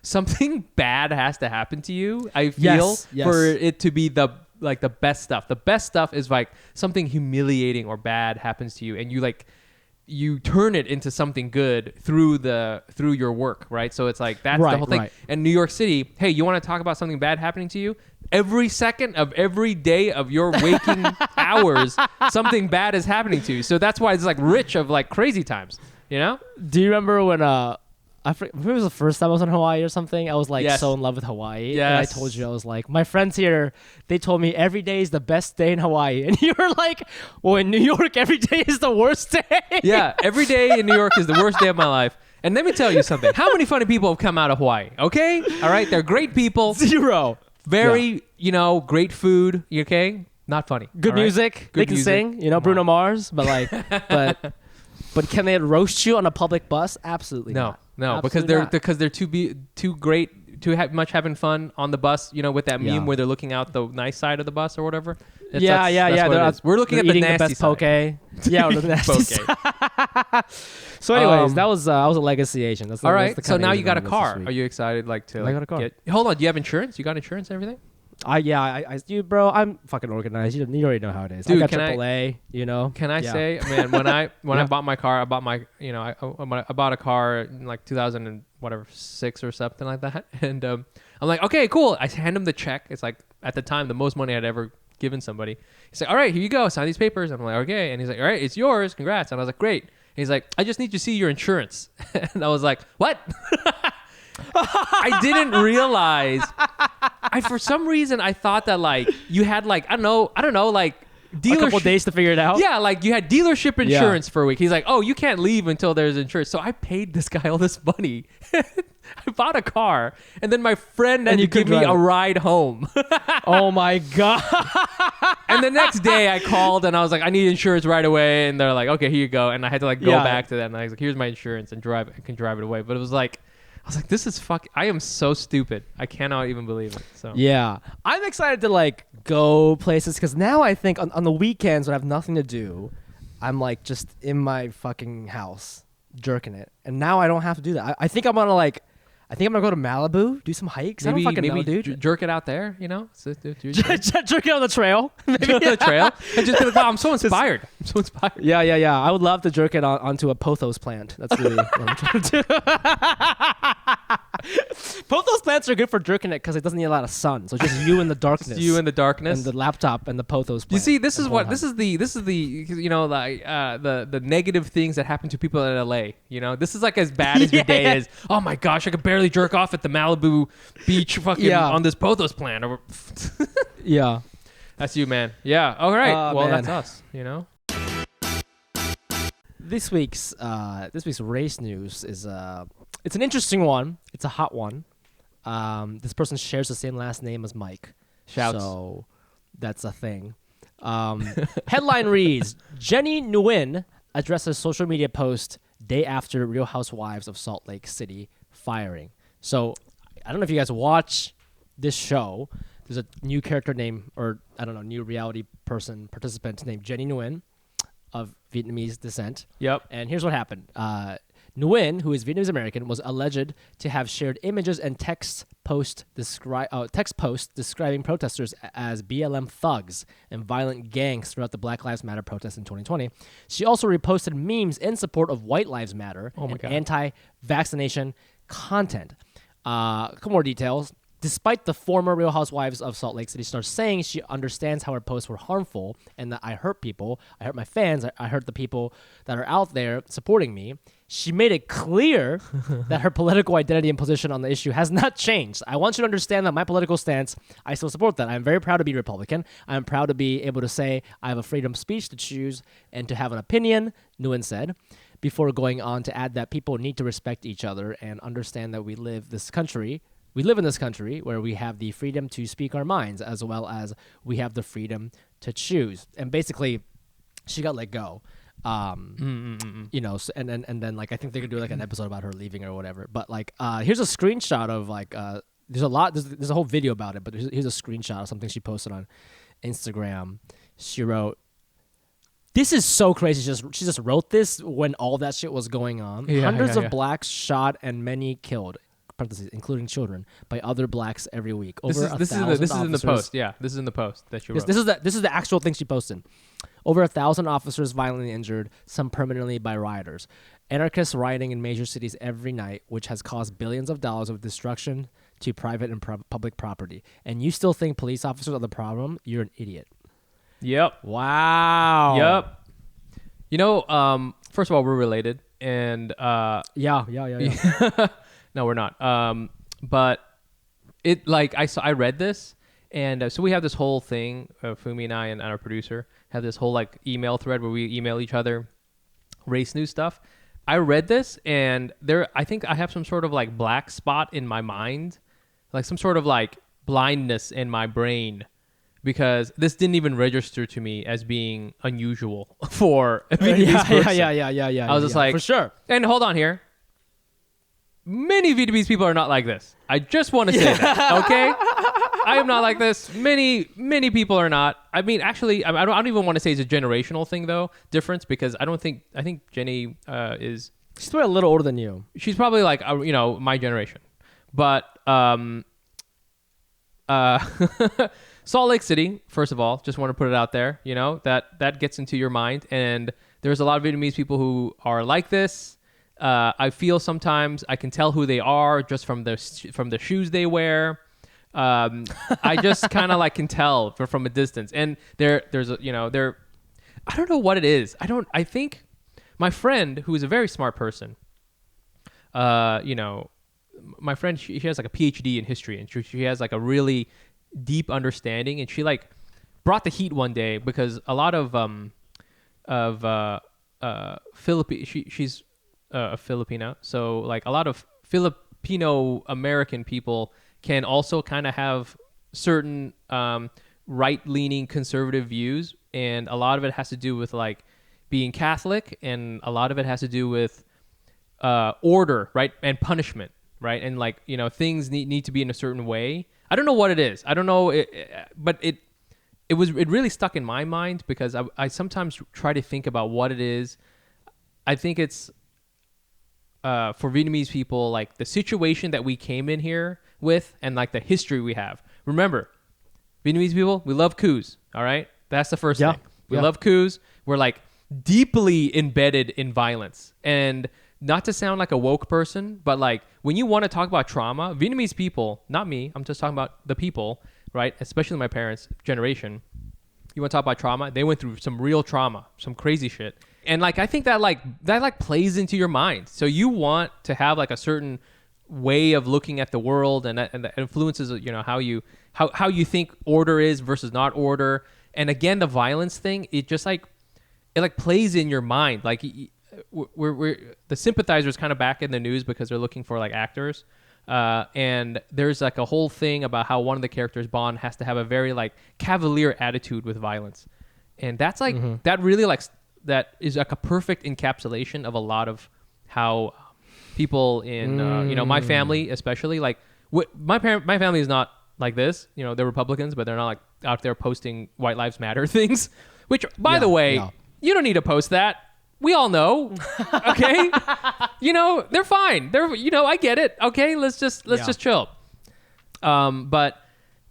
something bad has to happen to you, I feel, for it to be the best stuff. The best stuff is like something humiliating or bad happens to you, and you turn it into something good through your work, right? So it's like that's the whole thing. Right. And New York City, hey, you want to talk about something bad happening to you? Every second of every day of your waking hours, something bad is happening to you. So that's why it's like rich of like crazy times, you know? Do you remember when I forget, it was the first time I was in Hawaii or something. I was like so in love with Hawaii. Yes. And I told you, I was like, my friends here, they told me every day is the best day in Hawaii. And you were like, well, in New York, every day is the worst day. Yeah, every day in New York is the worst day of my life. And let me tell you something. How many funny people have come out of Hawaii? Okay? All right? They're great people. 0. Very, great food. Okay? Not funny. Good music. Good they can music. sing, Bruno Mars. But like, but can they roast you on a public bus? Absolutely not. No, Absolutely because they're too great, much having fun on the bus. With that meme where they're looking out the nice side of the bus or whatever. That's what it is. We're looking at the eating nasty the best side. poke. Yeah, or the nasty side. So, anyways, that was a legacy Asian. That's all right. That's the So kind of now Asian you got a I'm car. this week. Are you excited? Like to? I got a car. Hold on. Do you have insurance? You got insurance and everything? Dude, bro, I'm fucking organized. You already know how it is. Dude, I got AAA. Can I say, man, when I bought my car, I bought my, I bought a car in like 2006 or something like that, and I'm like, okay, cool. I hand him the check. It's like at the time the most money I'd ever given somebody. He's like, all right, here you go, sign these papers. I'm like, okay, and he's like, all right, it's yours, congrats. And I was like, great. And he's like, I just need to see your insurance, and I was like, what? I didn't realize. For some reason I thought that like you had like I don't know like a couple days to figure it out. Yeah, like you had dealership insurance for a week. He's like, oh, you can't leave until there's insurance. So I paid this guy all this money. I bought a car, and then my friend had to give me a ride home. Oh my god! And the next day I called and I was like, I need insurance right away, and they're like, okay, here you go. And I had to like go back to them, and I was like, here's my insurance, and I can drive it away. But it was like, I was like, this is I am so stupid. I cannot even believe it. So yeah, I'm excited to like go places because now I think on the weekends when I have nothing to do, I'm like just in my fucking house jerking it, and now I don't have to do that. I think I'm gonna go to Malibu, do some hikes. Maybe, I don't fucking know, dude. Jerk it out there, So, jerk it on the trail. Maybe on the trail. And just be like, wow, I'm so inspired. Yeah. I would love to jerk it onto a pothos plant. That's really what I'm trying to Pothos plants are good for jerking it because it doesn't need a lot of sun. So it's just you in the darkness. You in the darkness. And the laptop and the pothos plant. You see, this is the you know, like the negative things that happen to people in LA. You know, this is like as bad as your day is. Oh my gosh, I could barely jerk off at the Malibu beach fucking on this pothos plant. Yeah. That's you, man. Yeah. All right. Well, man. that's us. You know. This week's race news is it's an interesting one. It's a hot one. This person shares the same last name as Mike. Shouts. So that's a thing. Headline reads: Jenny Nguyen addresses social media post day after Real Housewives of Salt Lake City firing. So I don't know if you guys watch this show. There's a new character named, or I don't know, new reality participant named Jenny Nguyen of Vietnamese descent. Yep. And here's what happened. Nguyen, who is Vietnamese American, was alleged to have shared images and text posts describing protesters as BLM thugs and violent gangs throughout the Black Lives Matter protests in 2020. She also reposted memes in support of White Lives Matter and anti-vaccination content. A couple more details. Despite the former Real Housewives of Salt Lake City star saying she understands how her posts were harmful and that I hurt people, I hurt my fans, I hurt the people that are out there supporting me, she made it clear that her political identity and position on the issue has not changed. I want you to understand that my political stance, I still support that. I'm very proud to be Republican. I'm proud to be able to say I have a freedom of speech to choose and to have an opinion, Nguyen said, before going on to add that people need to respect each other and understand that we live in this country where we have the freedom to speak our minds as well as we have the freedom to choose. And basically, she got let go. You know, and then like I think they could do like an episode about her leaving or whatever. But like, here's a screenshot of like there's a whole video about it, but here's a screenshot of something she posted on Instagram. She wrote, "This is so crazy." She just wrote this when all that shit was going on. Hundreds of blacks shot and many killed, including children, by other blacks every week. This is in the post. Yeah, this is in the post that you wrote. This is the actual thing she posted. Over 1,000 officers violently injured, some permanently by rioters. Anarchists rioting in major cities every night, which has caused billions of dollars of destruction to private and public property. And you still think police officers are the problem? You're an idiot. Yep. Wow. Yep. You know, first of all, we're related, and yeah. No, we're not. But it like I read this, and so we have this whole thing. Fumi and I and our producer have this whole like email thread where we email each other race news stuff. I read this, and I think I have some sort of like black spot in my mind, like some sort of like blindness in my brain, because this didn't even register to me as being unusual for a Vietnamese person. Yeah. I was just like, for sure. And hold on here. Many Vietnamese people are not like this. I just want to say that, okay? I am not like this. Many people are not. I mean, actually, I don't even want to say it's a generational thing, though, difference, because I think Jenny is... She's probably a little older than you. She's probably like, my generation. But Salt Lake City, first of all, just want to put it out there, that gets into your mind. And there's a lot of Vietnamese people who are like this. I feel sometimes I can tell who they are just from the shoes they wear. I just kind of like can tell from a distance. And there's I don't know what it is. I think my friend, who is a very smart person, my friend, she has like a PhD in history, and she has like a really deep understanding, and she like brought the heat one day because a lot of she's a Filipina, so like a lot of Filipino American people can also kind of have certain right-leaning conservative views, and a lot of it has to do with like being Catholic, and a lot of it has to do with order, right, and punishment, right, and like things need to be in a certain way. I don't know what it is. I don't know, but it really stuck in my mind because I sometimes try to think about what it is. I think it's for Vietnamese people, like the situation that we came in here with and like the history we have. Remember, Vietnamese people, we love coups, all right? That's the first thing. We love coups. We're like deeply embedded in violence. And not to sound like a woke person, but like when you want to talk about trauma, Vietnamese people, not me, I'm just talking about the people, right? Especially my parents' generation. You want to talk about trauma? They went through some real trauma, some crazy shit. And like, I think that plays into your mind. So you want to have like a certain way of looking at the world, and that influences, you know, how you think order is versus not order. And again, the violence thing, it just like, it like plays in your mind. Like we're the sympathizers kind of back in the news because they're looking for like actors. And there's like a whole thing about how one of the characters, Bond, has to have a very like cavalier attitude with violence. And that's like, that really like, that is like a perfect encapsulation of a lot of how people in, you know, my family, especially like my family is not like this, you know, they're Republicans, but they're not like out there posting White Lives Matter things, which by the way, you don't need to post that. We all know, okay? You know, they're fine. You know, I get it. Okay, let's just chill. But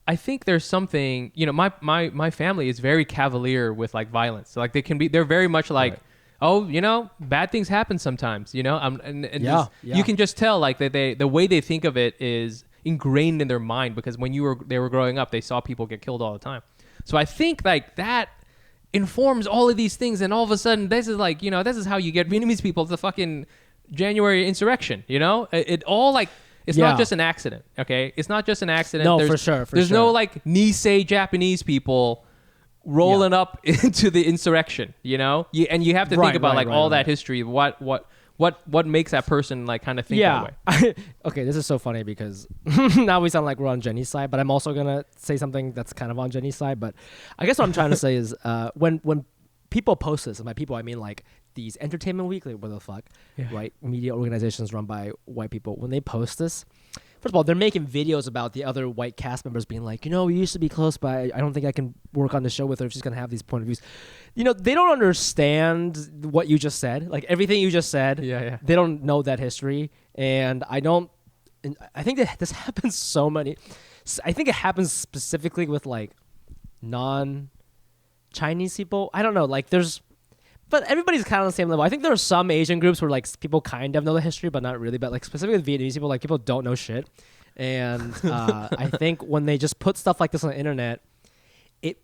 I think there's something, you know, my family is very cavalier with like violence. So, like they're very much like, oh, you know, bad things happen sometimes, you know? You can just tell like that the way they think of it is ingrained in their mind, because when they were growing up, they saw people get killed all the time. So I think like that informs all of these things, and all of a sudden this is like, you know, this is how you get Vietnamese people to the fucking January insurrection, you know? It all like, it's not just an accident, okay? It's not just an accident. No, for sure. There's no like Nisei Japanese people rolling up into the insurrection, you know? And you have to think about all that history, what makes that person like kind of think that way. Okay, this is so funny because now we sound like we're on Jenny's side, but I'm also gonna say something that's kind of on Jenny's side. But I guess what I'm trying to say is when people post this, and by people I mean like these Entertainment Weekly, what the fuck, right? Media organizations run by white people. When they post this, first of all, they're making videos about the other white cast members being like, you know, we used to be close, but I don't think I can work on the show with her if she's going to have these point of views. You know, they don't understand what you just said. Like, everything you just said, they don't know that history. And I think that this happens I think it happens specifically with, like, non-Chinese people. I don't know. Like, but everybody's kind of on the same level. I think there are some Asian groups where like people kind of know the history, but not really. But like specifically with Vietnamese people, like people don't know shit. And I think when they just put stuff like this on the internet, it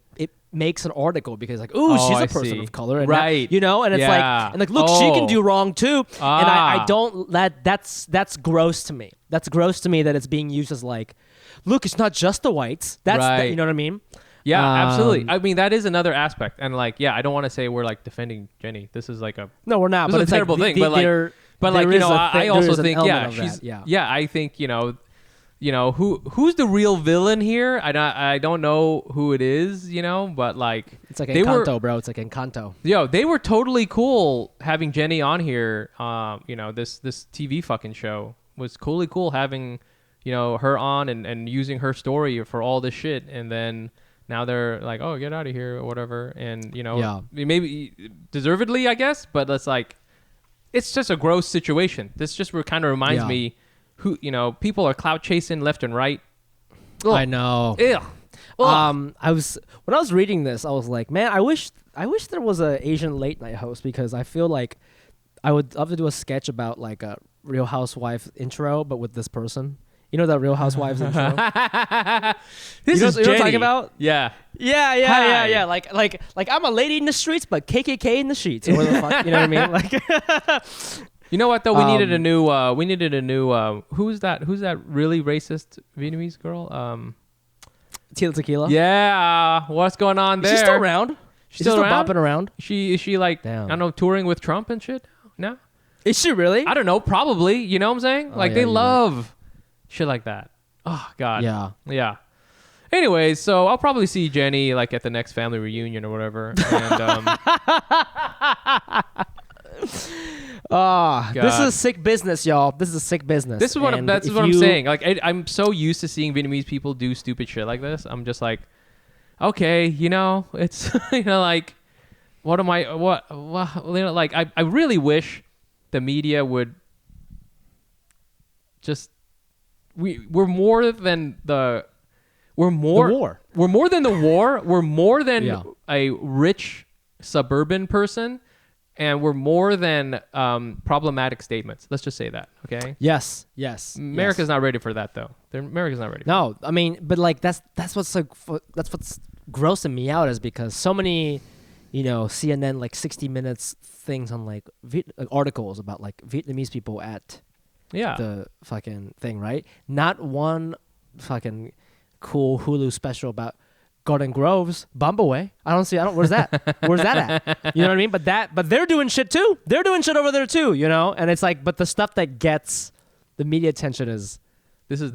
makes an article because like, ooh, she's a person of color, and right? That, you know, and it's like, look, she can do wrong too. And I don't. That's gross to me. That's gross to me that it's being used as like, look, it's not just the whites. That's you know what I mean. Yeah, absolutely. I mean, that is another aspect. And like, I don't want to say we're like defending Jenny. This is like no, we're not. But it's a terrible thing. But like, you know, I also think, I think, you know, who's the real villain here? I don't know who it is, you know, but like it's like Encanto, bro. It's like Encanto. Yo, they were totally cool having Jenny on here. You know, this TV fucking show was cool having, you know, her on and using her story for all this shit, and then now they're like, oh, get out of here or whatever. And, you know, maybe deservedly, I guess. But it's like, it's just a gross situation. This just kind of reminds me who, you know, people are clout chasing left and right. Ugh. I know. Ugh. When I was reading this, I was like, man, I wish there was an Asian late night host, because I feel like I would love to do a sketch about like a Real Housewife intro, but with this person. You know that Real Housewives intro? This is Jenny. You know what I'm talking about? Yeah. Yeah. Like I'm a lady in the streets, but KKK in the sheets. Or the fuck, you know what I mean? Like, you know what though? We needed a new. Who's that really racist Vietnamese girl? Tequila. Yeah. What's going on there? Is she still around? She's still bopping around? Is she like, I don't know, touring with Trump and shit? No. Is she really? I don't know. Probably. You know what I'm saying? Like they love shit like that. Oh God. Yeah. Anyways, so I'll probably see Jenny like at the next family reunion or whatever. And, this is sick business, y'all. This is a sick business. This is what I'm saying. Like I'm so used to seeing Vietnamese people do stupid shit like this. I'm just like, okay, you know, it's you know, like, what am I? What you know, like I really wish the media would just we're more than the war. We're more than the war. We're more than a rich suburban person and were more than problematic statements. Let's just say that, okay? Yes. America's not ready for that, though. America's not ready. No, I mean, but like that's what's grossing me out is because so many, CNN like 60 Minutes things on like articles about like Vietnamese people at the fucking thing, right? Not one fucking cool Hulu special about Garden Grove's Bombaway. Where's that? Where's that at? You know what I mean? But they're doing shit too. They're doing shit over there too, And it's like, but the stuff that gets the media attention is this. I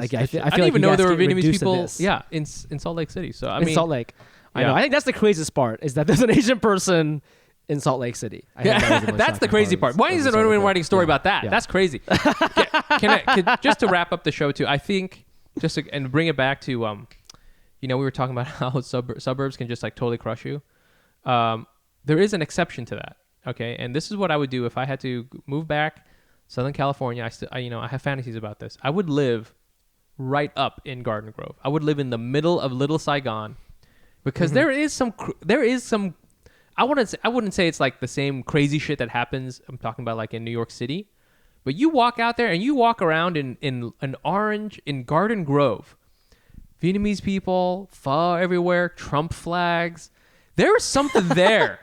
didn't even know there were Vietnamese people. Yeah, in Salt Lake City. So in Salt Lake, I know. I think that's the craziest part is that there's an Asian person in Salt Lake City. That's the crazy part. Why isn't anyone writing a story about that? Yeah. That's crazy. Just to wrap up the show too, I think and bring it back to we were talking about how suburbs can just like totally crush you. There is an exception to that, okay? And this is what I would do if I had to move back Southern California. I have fantasies about this. I would live right up in Garden Grove. I would live in the middle of Little Saigon, because there is some. I wouldn't say it's like the same crazy shit that happens. I'm talking about like in New York City, but you walk out there and you walk around in Garden Grove. Vietnamese people, pho everywhere, Trump flags. There's something there.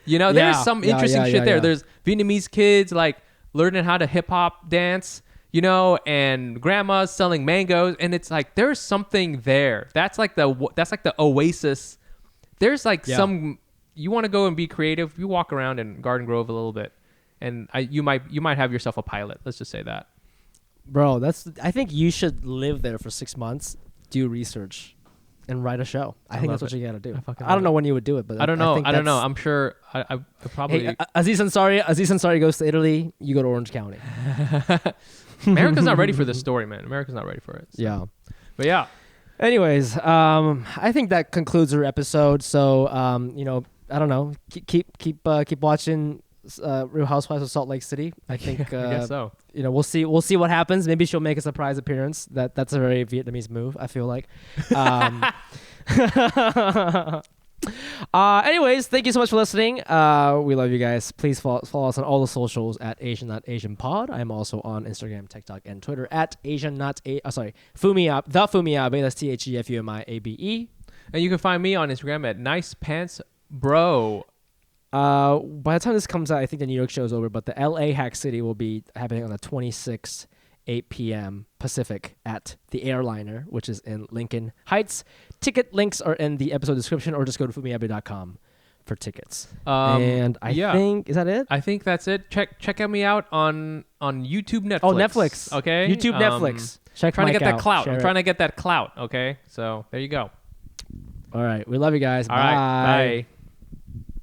There's some interesting shit there. There's Vietnamese kids like learning how to hip hop dance, and grandmas selling mangoes, and it's like there's something there. That's like the oasis. There's like some. You want to go and be creative, you walk around in Garden Grove a little bit, and you might have yourself a pilot. Let's just say that. Bro, I think you should live there for 6 months. Do research and write a show. I think that's what you gotta do. I don't know when you would do it, but I don't know. I'm sure I probably. Hey, Aziz Ansari goes to Italy. You go to Orange County. America's not ready for this story, man. America's not ready for it. So. Yeah, but yeah. Anyways, I think that concludes our episode. So, I don't know. Keep watching Real Housewives of Salt Lake City. I think. I guess so. We'll see what happens. Maybe she'll make a surprise appearance. That's a very Vietnamese move, I feel like. Anyways, thank you so much for listening. We love you guys. Please follow us on all the socials at Asian.AsianPod. I'm also on Instagram, TikTok, and Twitter at Fumiabe. The Fumiabe. That's TheFumiabe. And you can find me on Instagram at NicePantsBro. By the time this comes out, I think the New York show is over, but the LA Hack City will be happening on the 26th, 8 p.m. Pacific at the Airliner, which is in Lincoln Heights. Ticket links are in the episode description, or just go to fumiabe.com for tickets. And I think, is that it? I think that's it. Check me out on YouTube, Netflix. Oh, Netflix. Okay. YouTube, Netflix. I'm trying to get that clout. Okay. So there you go. All right. We love you guys. All right. Bye.